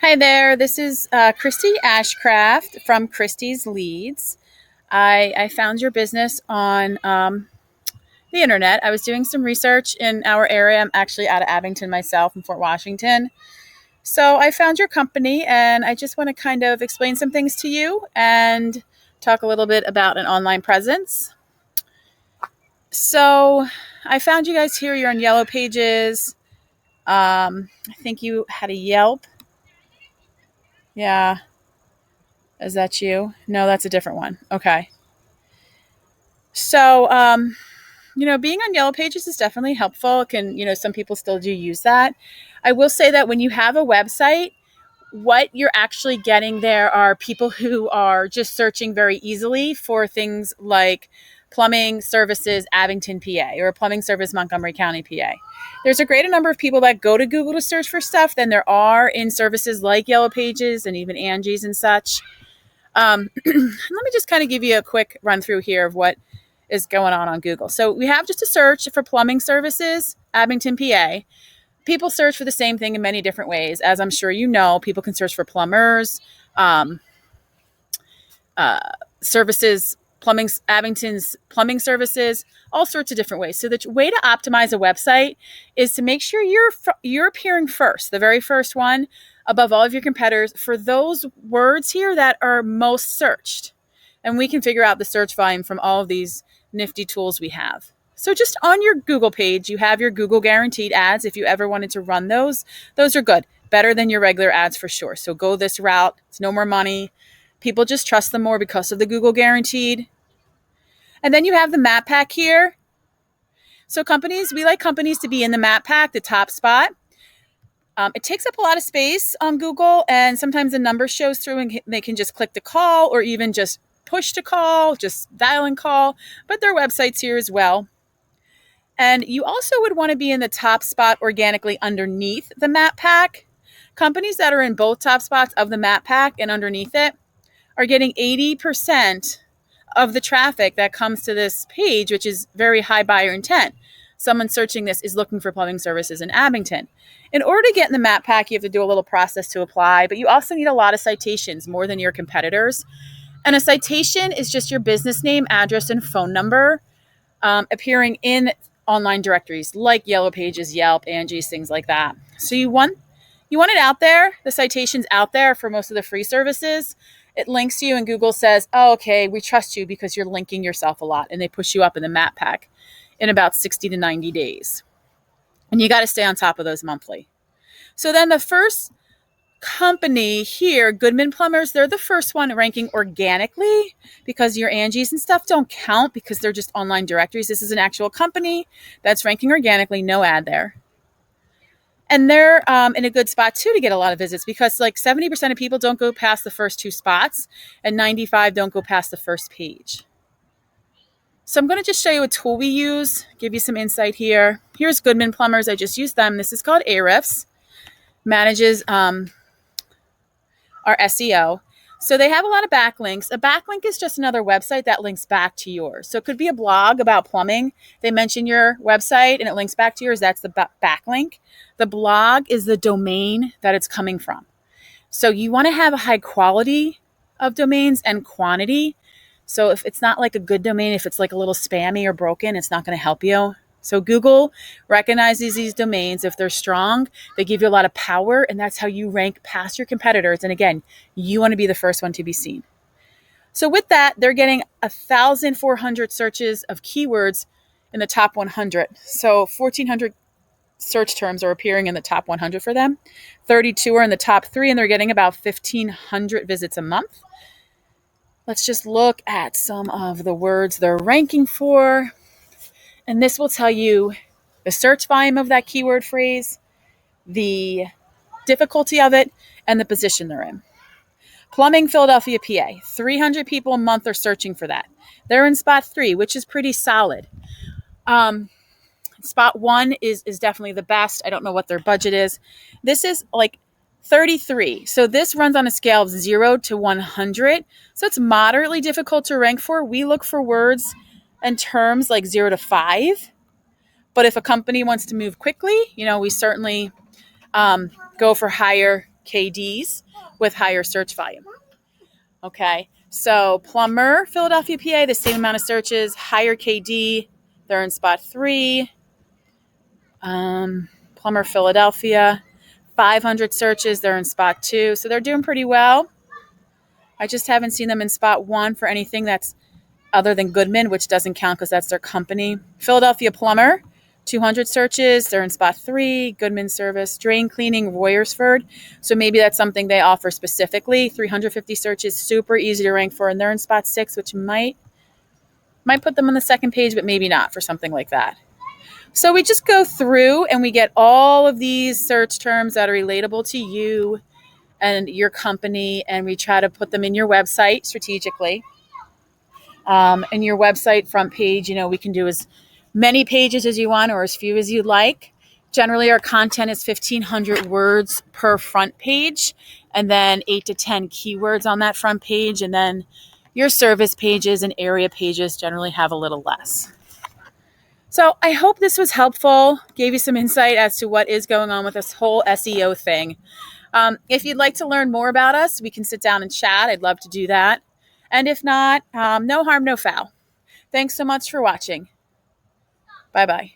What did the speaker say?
Hi there. This is Christy Ashcraft from Christie's Leads. I found your business on the internet. I was doing some research in our area. I'm actually out of Abington myself in Fort Washington. So I found your company and I just want to kind of explain some things to you and talk a little bit about an online presence. So I found you guys here. You're on Yellow Pages. I think you had a Yelp. Yeah. Is that you? No, that's a different one. Okay. So, being on Yellow Pages is definitely helpful. Some people still do use that. I will say that when you have a website, what you're actually getting there are people who are just searching very easily for things like plumbing services Abington, PA, or plumbing service Montgomery County, PA. There's a greater number of people that go to Google to search for stuff than there are in services like Yellow Pages and even Angie's and such. Let me just kind of give you a quick run through here of what is going on Google. So we have just a search for plumbing services, Abington, PA. People search for the same thing in many different ways. As I'm sure you know, people can search for plumbers, um, services, Abington's plumbing services, all sorts of different ways. So the way to optimize a website is to make sure you're appearing first, the very first one, above all of your competitors for those words here that are most searched. And we can figure out the search volume from all of these nifty tools we have. So just on your Google page, you have your Google guaranteed ads. If you ever wanted to run those are good. Better than your regular ads for sure. So go this route. It's no more money. People just trust them more because of the Google guaranteed. And then you have the map pack here. So we like companies to be in the map pack, the top spot. It takes up a lot of space on Google, and sometimes the number shows through and they can just click to call or even just push to call, just dial and call, but their website's here as well. And you also would want to be in the top spot organically underneath the map pack. Companies that are in both top spots of the map pack and underneath it are getting 80% of the traffic that comes to this page, which is very high buyer intent. Someone searching this is looking for plumbing services in Abington. In order to get in the map pack, you have to do a little process to apply, but you also need a lot of citations, more than your competitors. And a citation is just your business name, address, and phone number appearing in online directories like Yellow Pages, Yelp, Angie's, things like that. So you want it out there, the citation's out there for most of the free services. It links to you and Google says, oh, okay, we trust you because you're linking yourself a lot, and they push you up in the map pack in about 60 to 90 days. And you got to stay on top of those monthly. So then the first company here, Goodman Plumbers, they're the first one ranking organically because your Angie's and stuff don't count because they're just online directories. This is an actual company that's ranking organically, no ad there. And they're in a good spot, too, to get a lot of visits because like 70% of people don't go past the first two spots and 95 don't go past the first page. So I'm going to just show you a tool we use, give you some insight here. Here's Goodman Plumbers. I just used them. This is called Ahrefs. Manages our SEO. So they have a lot of backlinks. A backlink is just another website that links back to yours. So it could be a blog about plumbing. They mention your website and it links back to yours. That's the backlink. The blog is the domain that it's coming from. So you want to have a high quality of domains and quantity. So if it's not like a good domain, if it's like a little spammy or broken, it's not going to help you. So Google recognizes these domains. If they're strong, they give you a lot of power, and that's how you rank past your competitors. And again, you want to be the first one to be seen. So with that, they're getting 1,400 searches of keywords in the top 100. So 1,400 search terms are appearing in the top 100 for them. 32 are in the top 3, and they're getting about 1,500 visits a month. Let's just look at some of the words they're ranking for. And this will tell you the search volume of that keyword phrase, the difficulty of it, and the position they're in. Plumbing, Philadelphia, PA. 300 people a month are searching for that. They're in spot 3, which is pretty solid. Spot 1 is definitely the best. I don't know what their budget is. This is like 33. So this runs on a scale of 0 to 100. So it's moderately difficult to rank for. We look for words and terms like 0 to 5. But if a company wants to move quickly, we certainly go for higher KDs with higher search volume. Okay, so plumber, Philadelphia, PA, the same amount of searches, higher KD, they're in spot 3. Plumber, Philadelphia, 500 searches, they're in spot 2. So they're doing pretty well. I just haven't seen them in spot 1 for anything that's other than Goodman, which doesn't count because that's their company. Philadelphia Plumber, 200 searches, they're in spot 3. Goodman Service, drain cleaning, Royersford. So maybe that's something they offer specifically. 350 searches, super easy to rank for, and they're in spot 6, which might put them on the second page, but maybe not for something like that. So we just go through and we get all of these search terms that are relatable to you and your company, and we try to put them in your website strategically. In your website front page, we can do as many pages as you want or as few as you like. Generally, our content is 1,500 words per front page, and then 8 to 10 keywords on that front page. And then your service pages and area pages generally have a little less. So I hope this was helpful, gave you some insight as to what is going on with this whole SEO thing. If you'd like to learn more about us, we can sit down and chat. I'd love to do that. And if not, no harm, no foul. Thanks so much for watching. Bye-bye.